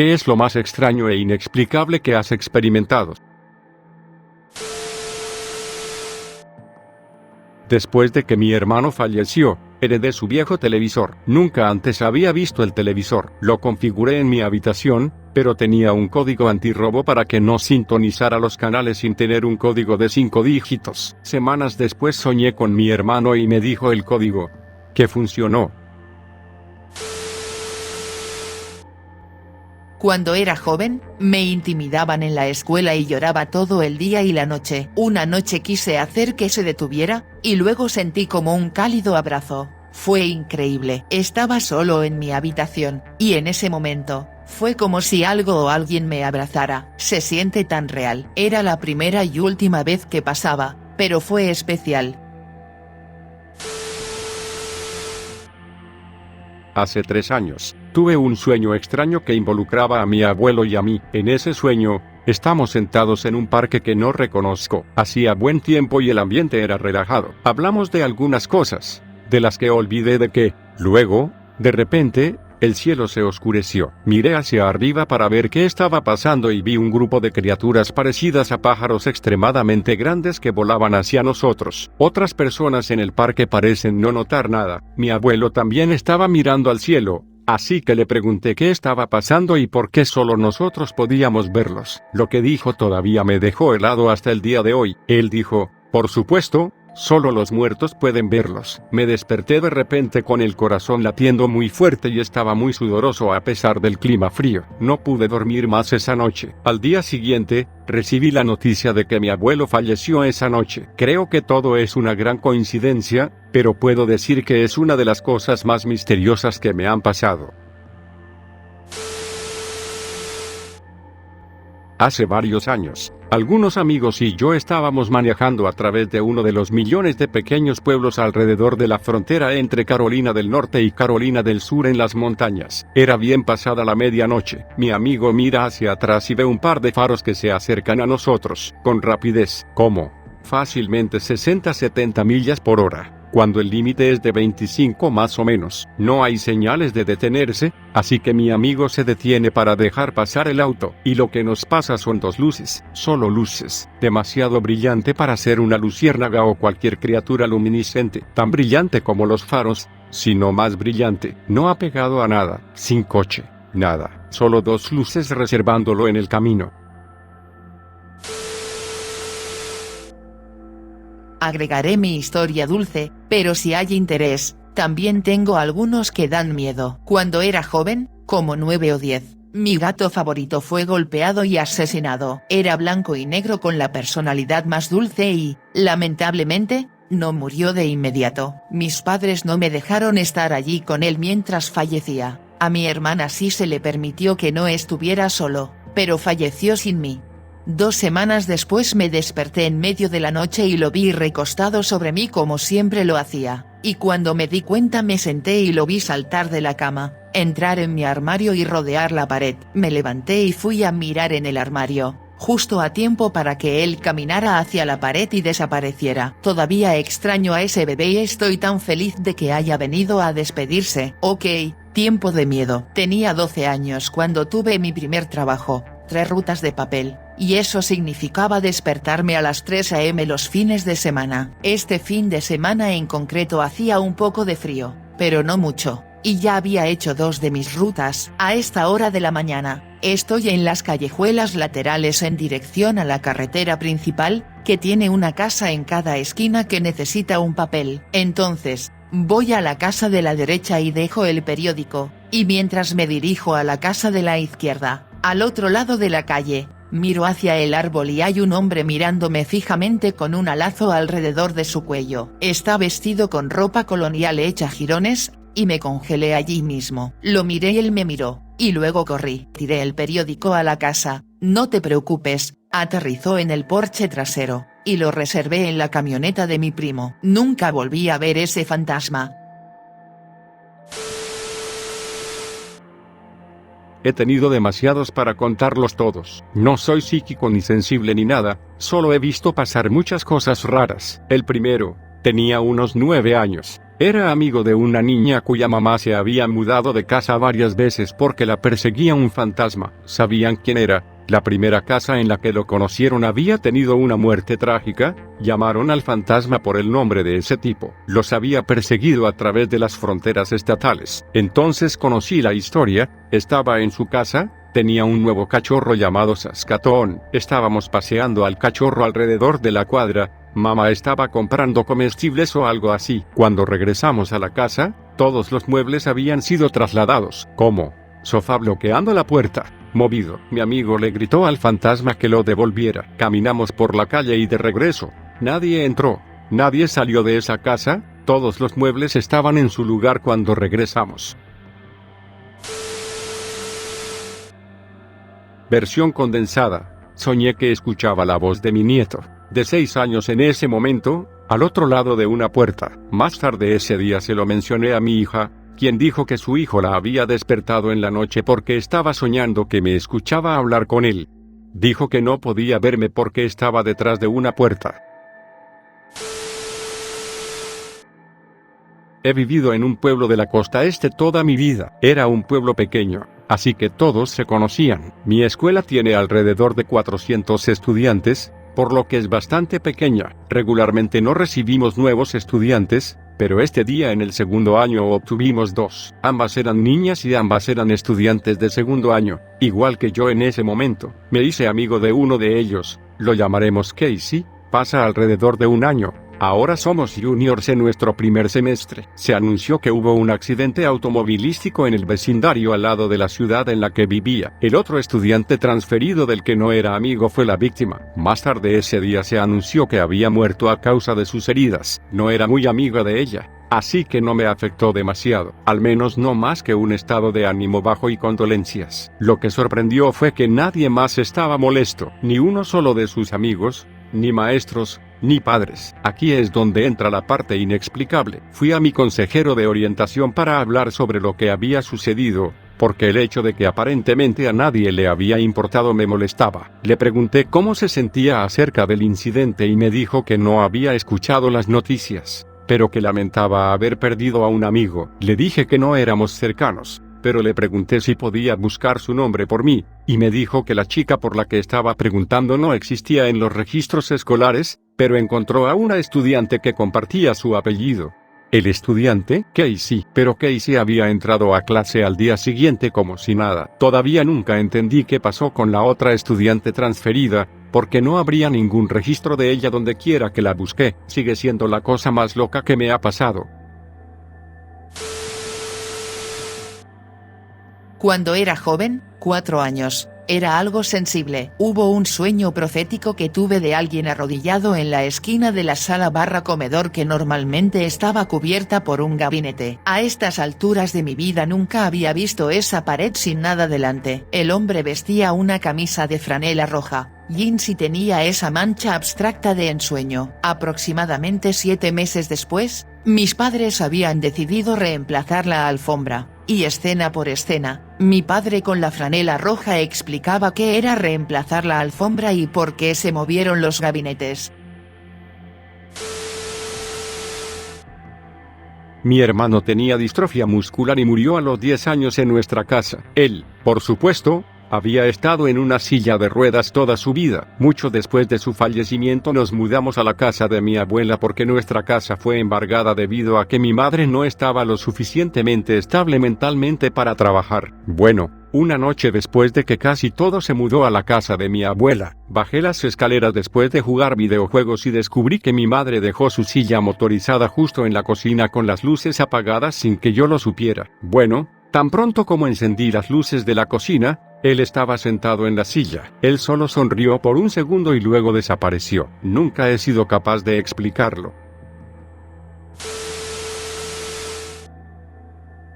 ¿Qué es lo más extraño e inexplicable que has experimentado? Después de que mi hermano falleció, heredé su viejo televisor. Nunca antes había visto el televisor. Lo configuré en mi habitación, pero tenía un código antirrobo para que no sintonizara los canales sin tener un código de 5 dígitos. Semanas después soñé con mi hermano y me dijo el código, que funcionó. Cuando era joven, me intimidaban en la escuela y lloraba todo el día y la noche. Una noche quise hacer que se detuviera, y luego sentí como un cálido abrazo. Fue increíble. Estaba solo en mi habitación, y en ese momento, fue como si algo o alguien me abrazara. Se siente tan real. Era la primera y última vez que pasaba, pero fue especial. Hace 3 años, tuve un sueño extraño que involucraba a mi abuelo y a mí. En ese sueño, estamos sentados en un parque que no reconozco. Hacía buen tiempo y el ambiente era relajado. Hablamos de algunas cosas, de las que olvidé de que, luego, de repente, el cielo se oscureció. Miré hacia arriba para ver qué estaba pasando y vi un grupo de criaturas parecidas a pájaros extremadamente grandes que volaban hacia nosotros. Otras personas en el parque parecen no notar nada. Mi abuelo también estaba mirando al cielo, así que le pregunté qué estaba pasando y por qué solo nosotros podíamos verlos. Lo que dijo todavía me dejó helado hasta el día de hoy. Él dijo, por supuesto, solo los muertos pueden verlos. Me desperté de repente con el corazón latiendo muy fuerte y estaba muy sudoroso a pesar del clima frío. No pude dormir más esa noche. Al día siguiente, recibí la noticia de que mi abuelo falleció esa noche. Creo que todo es una gran coincidencia, pero puedo decir que es una de las cosas más misteriosas que me han pasado. Hace varios años, algunos amigos y yo estábamos manejando a través de uno de los millones de pequeños pueblos alrededor de la frontera entre Carolina del Norte y Carolina del Sur en las montañas. Era bien pasada la medianoche. Mi amigo mira hacia atrás y ve un par de faros que se acercan a nosotros, con rapidez, como fácilmente 60-70 millas por hora. Cuando el límite es de 25 más o menos. No hay señales de detenerse, así que mi amigo se detiene para dejar pasar el auto, y lo que nos pasa son 2 luces, solo luces, demasiado brillante para ser una luciérnaga o cualquier criatura luminiscente, tan brillante como los faros, sino más brillante. No ha pegado a nada, sin coche, nada, solo 2 luces reservándolo en el camino. Agregaré mi historia dulce, pero si hay interés, también tengo algunos que dan miedo. Cuando era joven, como 9 o 10, mi gato favorito fue golpeado y asesinado. Era blanco y negro con la personalidad más dulce y, lamentablemente, no murió de inmediato. Mis padres no me dejaron estar allí con él mientras fallecía. A mi hermana sí se le permitió que no estuviera solo, pero falleció sin mí. 2 semanas después me desperté en medio de la noche y lo vi recostado sobre mí como siempre lo hacía, y cuando me di cuenta me senté y lo vi saltar de la cama, entrar en mi armario y rodear la pared. Me levanté y fui a mirar en el armario, justo a tiempo para que él caminara hacia la pared y desapareciera. Todavía extraño a ese bebé y estoy tan feliz de que haya venido a despedirse. Ok, tiempo de miedo. Tenía 12 años cuando tuve mi primer trabajo, 3 rutas de papel. Y eso significaba despertarme a las 3 a.m. los fines de semana. Este fin de semana en concreto hacía un poco de frío, pero no mucho, y ya había hecho 2 de mis rutas. A esta hora de la mañana, estoy en las callejuelas laterales en dirección a la carretera principal, que tiene una casa en cada esquina que necesita un papel. Entonces, voy a la casa de la derecha y dejo el periódico, y mientras me dirijo a la casa de la izquierda, al otro lado de la calle, miro hacia el árbol y hay un hombre mirándome fijamente con un lazo alrededor de su cuello. Está vestido con ropa colonial hecha jirones, y me congelé allí mismo. Lo miré y él me miró, y luego corrí. Tiré el periódico a la casa. No te preocupes, aterrizó en el porche trasero, y lo reservé en la camioneta de mi primo. Nunca volví a ver ese fantasma. He tenido demasiados para contarlos todos. No soy psíquico ni sensible ni nada, solo he visto pasar muchas cosas raras. El primero, tenía unos 9 años. Era amigo de una niña cuya mamá se había mudado de casa varias veces porque la perseguía un fantasma. ¿Sabían quién era? La primera casa en la que lo conocieron había tenido una muerte trágica. Llamaron al fantasma por el nombre de ese tipo. Los había perseguido a través de las fronteras estatales. Entonces conocí la historia. Estaba en su casa. Tenía un nuevo cachorro llamado Saskatoon. Estábamos paseando al cachorro alrededor de la cuadra. Mamá estaba comprando comestibles o algo así. Cuando regresamos a la casa, todos los muebles habían sido trasladados. ¿Cómo? Sofá bloqueando la puerta. Movido. Mi amigo le gritó al fantasma que lo devolviera. Caminamos por la calle y de regreso. Nadie entró. Nadie salió de esa casa. Todos los muebles estaban en su lugar cuando regresamos. Versión condensada. Soñé que escuchaba la voz de mi nieto, de 6 años en ese momento, al otro lado de una puerta. Más tarde ese día se lo mencioné a mi hija, quien dijo que su hijo la había despertado en la noche porque estaba soñando que me escuchaba hablar con él. Dijo que no podía verme porque estaba detrás de una puerta. He vivido en un pueblo de la costa este toda mi vida. Era un pueblo pequeño, así que todos se conocían. Mi escuela tiene alrededor de 400 estudiantes, por lo que es bastante pequeña. Regularmente no recibimos nuevos estudiantes, pero este día en el segundo año obtuvimos 2. Ambas eran niñas y ambas eran estudiantes de segundo año, igual que yo en ese momento. Me hice amigo de uno de ellos, lo llamaremos Casey. Pasa alrededor de un año. Ahora somos juniors en nuestro primer semestre. Se anunció que hubo un accidente automovilístico en el vecindario al lado de la ciudad en la que vivía. El otro estudiante transferido del que no era amigo fue la víctima. Más tarde ese día se anunció que había muerto a causa de sus heridas. No era muy amiga de ella, así que no me afectó demasiado, al menos no más que un estado de ánimo bajo y condolencias. Lo que sorprendió fue que nadie más estaba molesto, ni uno solo de sus amigos, ni maestros, ni padres. Aquí es donde entra la parte inexplicable. Fui a mi consejero de orientación para hablar sobre lo que había sucedido, porque el hecho de que aparentemente a nadie le había importado me molestaba. Le pregunté cómo se sentía acerca del incidente y me dijo que no había escuchado las noticias, pero que lamentaba haber perdido a un amigo. Le dije que no éramos cercanos, pero le pregunté si podía buscar su nombre por mí, y me dijo que la chica por la que estaba preguntando no existía en los registros escolares, pero encontró a una estudiante que compartía su apellido. El estudiante, Casey, pero Casey había entrado a clase al día siguiente como si nada. Todavía nunca entendí qué pasó con la otra estudiante transferida, porque no habría ningún registro de ella donde quiera que la busqué. Sigue siendo la cosa más loca que me ha pasado. Cuando era joven, 4 años, era algo sensible. Hubo un sueño profético que tuve de alguien arrodillado en la esquina de la sala/comedor que normalmente estaba cubierta por un gabinete. A estas alturas de mi vida nunca había visto esa pared sin nada delante. El hombre vestía una camisa de franela roja, jeans y tenía esa mancha abstracta de ensueño. Aproximadamente 7 meses después, mis padres habían decidido reemplazar la alfombra, y escena por escena, mi padre con la franela roja explicaba qué era reemplazar la alfombra y por qué se movieron los gabinetes. Mi hermano tenía distrofia muscular y murió a los 10 años en nuestra casa. Él, por supuesto, había estado en una silla de ruedas toda su vida. Mucho después de su fallecimiento nos mudamos a la casa de mi abuela porque nuestra casa fue embargada debido a que mi madre no estaba lo suficientemente estable mentalmente para trabajar. Bueno, una noche después de que casi todo se mudó a la casa de mi abuela, bajé las escaleras después de jugar videojuegos y descubrí que mi madre dejó su silla motorizada justo en la cocina con las luces apagadas sin que yo lo supiera. Bueno, tan pronto como encendí las luces de la cocina, él estaba sentado en la silla. Él solo sonrió por un segundo y luego desapareció. Nunca he sido capaz de explicarlo.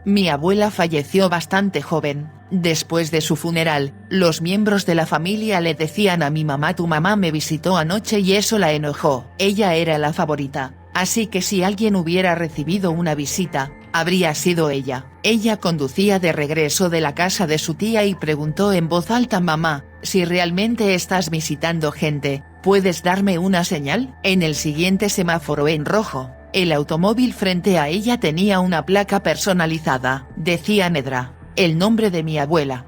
Mi abuela falleció bastante joven. Después de su funeral, los miembros de la familia le decían a mi mamá: tu mamá me visitó anoche, y eso la enojó. Ella era la favorita, así que si alguien hubiera recibido una visita, habría sido ella. Ella conducía de regreso de la casa de su tía y preguntó en voz alta: mamá, si realmente estás visitando gente, ¿puedes darme una señal? En el siguiente semáforo en rojo, El automóvil frente a ella tenía una placa personalizada. Decía Nedra, el nombre de mi abuela.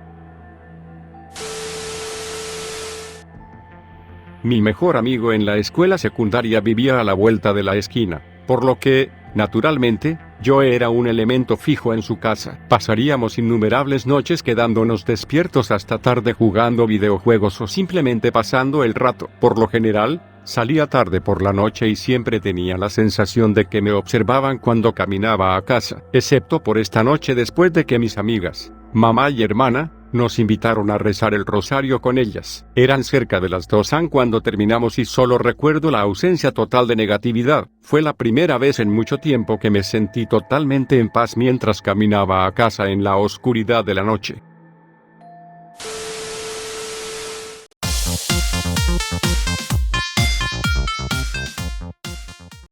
Mi mejor amigo en la escuela secundaria vivía a la vuelta de la esquina, por lo que, naturalmente, yo era un elemento fijo en su casa. Pasaríamos innumerables noches quedándonos despiertos hasta tarde jugando videojuegos o simplemente pasando el rato. Por lo general, salía tarde por la noche y siempre tenía la sensación de que me observaban cuando caminaba a casa, excepto por esta noche después de que mis amigas, mamá y hermana, nos invitaron a rezar el rosario con ellas. Eran cerca de las 2 cuando terminamos y solo recuerdo la ausencia total de negatividad. Fue la primera vez en mucho tiempo que me sentí totalmente en paz mientras caminaba a casa en la oscuridad de la noche.